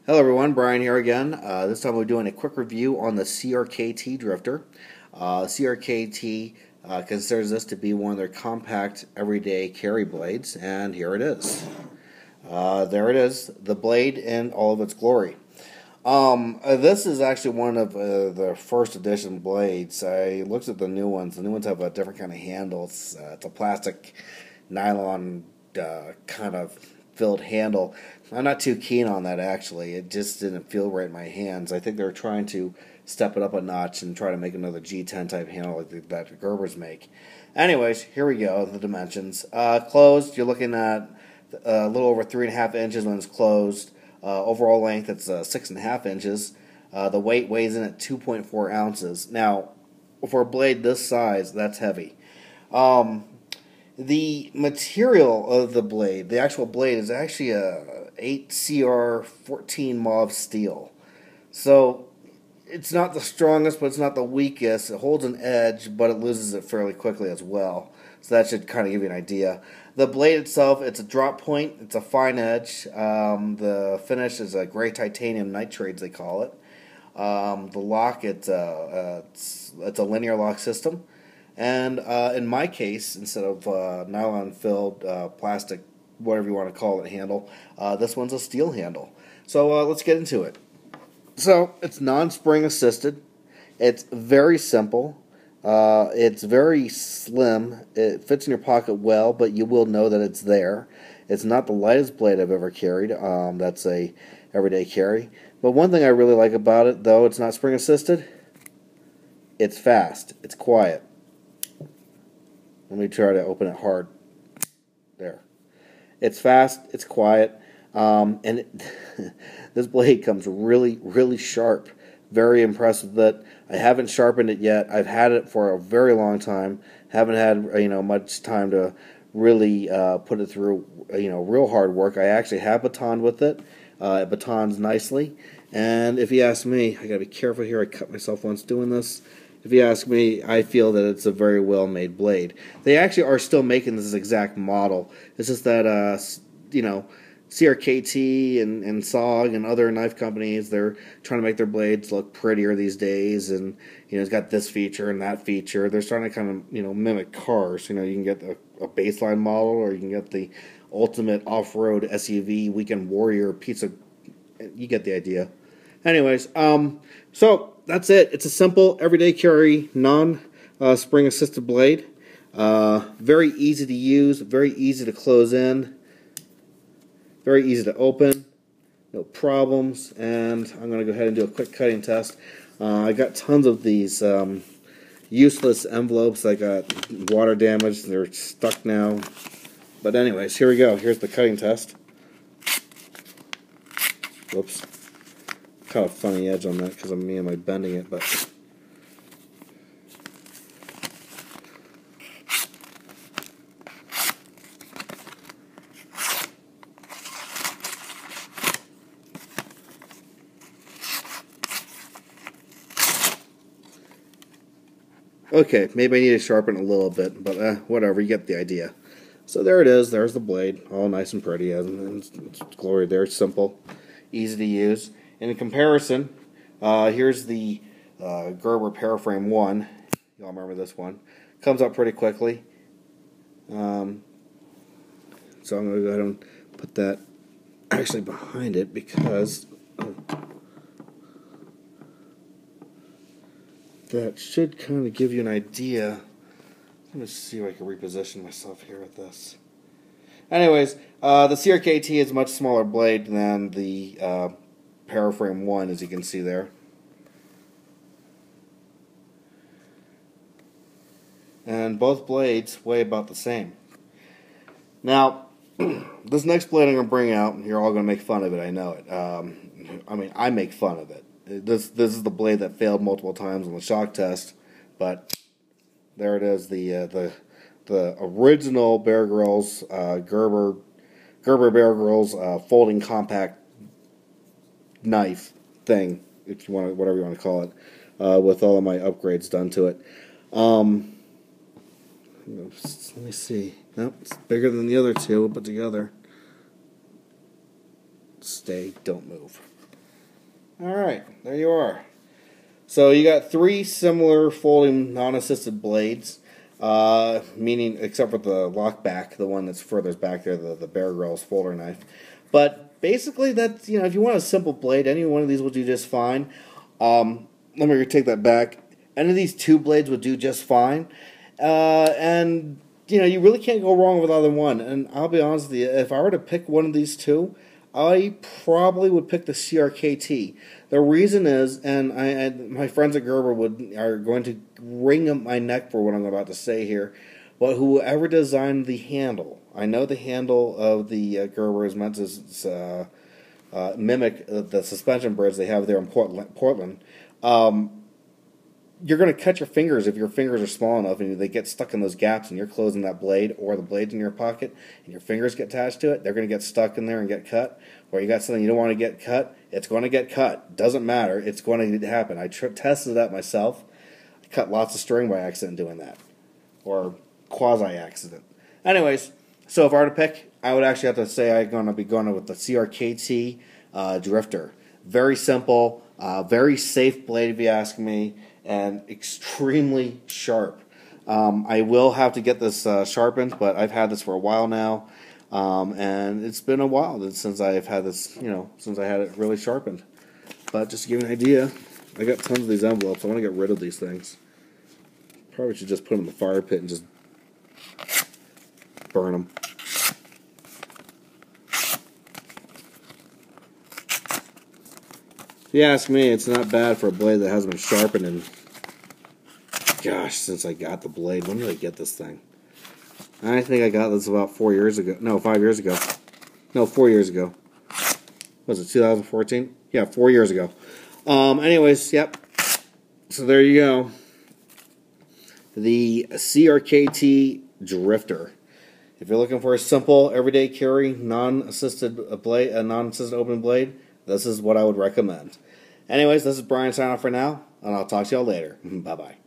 Hello everyone, Brian here again. This time we're doing a quick review on the Crkt drifter. Crkt considers this to be one of their compact everyday carry blades, and here it is. There it is, the blade in all of its glory. This is actually one of the first edition blades. I looked at the new ones. The new ones have a different kind of handle. It's a plastic nylon kind of filled handle. I'm not too keen on that, actually. It just didn't feel right in my hands. I think they're trying to step it up a notch and try to make another G10 type handle like that Gerbers make. Anyways, here we go, the dimensions. Closed, you're looking at a little over 3.5 inches when it's closed. Overall length, it's 6.5 inches. The weight weighs in at 2.4 ounces. Now, for a blade this size, that's heavy. The material of the blade, the actual blade, is actually a 8CR14 mauve steel. So it's not the strongest, but it's not the weakest. It holds an edge, but it loses it fairly quickly as well. So that should kind of give you an idea. The blade itself, it's a drop point. It's a fine edge. The finish is a gray titanium nitrates, they call it. The lock, it's a linear lock system. And in my case, instead of nylon-filled plastic, whatever you want to call it, handle, this one's a steel handle. So let's get into it. So it's non-spring assisted. It's very simple. It's very slim. It fits in your pocket well, but you will know that it's there. It's not the lightest blade I've ever carried. That's a everyday carry. But one thing I really like about it, though it's not spring assisted, it's fast. It's quiet. Let me try to open it hard. There. It's fast, it's quiet, this blade comes really, really sharp. Very impressed with it. I haven't sharpened it yet. I've had it for a very long time. Haven't had much time to really put it through real hard work. I actually have batoned with it. It batons nicely. And if you ask me, I gotta be careful here. I cut myself once doing this. If you ask me, I feel that it's a very well-made blade. They actually are still making this exact model. It's just that, CRKT and SOG and other knife companies, they're trying to make their blades look prettier these days, and it's got this feature and that feature. They're starting to kind of mimic cars. You can get a baseline model, or you can get the ultimate off-road SUV weekend warrior pizza. You get the idea. Anyways, so that's it. It's a simple, everyday carry, non-spring assisted blade. Very easy to use, very easy to close in, very easy to open, no problems. And I'm going to go ahead and do a quick cutting test. I got tons of these useless envelopes. I got water damage. They're stuck now. But anyways, here we go. Here's the cutting test. Whoops. Kind of funny edge on that because I'm bending it, but okay, maybe I need to sharpen it a little bit, but whatever, you get the idea. So there it is. There's the blade, all nice and pretty, and it's glory there. It's simple, easy to use. In comparison, here's the Gerber Paraframe 1. Y'all remember this one. Comes up pretty quickly. So I'm going to go ahead and put that actually behind it because that should kind of give you an idea. Let me see if I can reposition myself here with this. Anyways, the CRKT is a much smaller blade than the Paraframe 1, as you can see there. And both blades weigh about the same. Now, this next blade I'm going to bring out, and you're all going to make fun of it, I know it. I make fun of it. This is the blade that failed multiple times on the shock test, but there it is, the original Bear Grylls, Gerber Bear Grylls folding compact knife thing, if you want, whatever you want to call it, with all of my upgrades done to it. Let me see. Nope, it's bigger than the other two, but together. Stay, don't move. Alright, there you are. So you got three similar folding non-assisted blades, meaning except for the lockback, the one that's furthest back there, the Bear Grylls folder knife. But basically, that's, if you want a simple blade, any one of these will do just fine. Let me take that back. Any of these two blades would do just fine, and you really can't go wrong with either one. And I'll be honest with you, if I were to pick one of these two, I probably would pick the Crkt. The reason is, and my friends at Gerber are going to wring up my neck for what I'm about to say here, but whoever designed the handle, I know the handle of the Gerber is meant to mimic the suspension bridge they have there in Portland. You're going to cut your fingers if your fingers are small enough and they get stuck in those gaps and you're closing that blade, or the blade's in your pocket and your fingers get attached to it. They're going to get stuck in there and get cut. Or you got something you don't want to get cut, it's going to get cut. Doesn't matter. It's going to happen. I tested that myself. I cut lots of string by accident doing that, or quasi-accident. Anyways, so if I were to pick, I would actually have to say I'm going to be going with the Crkt Drifter. Very simple, very safe blade if you ask me, and extremely sharp. I will have to get this sharpened, but I've had this for a while now, and it's been a while since I've had this, since I had it really sharpened. But just to give you an idea, I got tons of these envelopes. I want to get rid of these things. Probably should just put them in the fire pit and just burn them. If you ask me, it's not bad for a blade that hasn't been sharpened in, gosh, since I got the blade. When did I get this thing? I think I got this about 4 years ago. No, 5 years ago. No, 4 years ago. Was it 2014? Yeah, 4 years ago. Anyways, yep. So there you go. The Crkt Drifter. If you're looking for a simple, everyday carry, non-assisted open blade, this is what I would recommend. Anyways, this is Brian signing off for now, and I'll talk to y'all later. Bye-bye.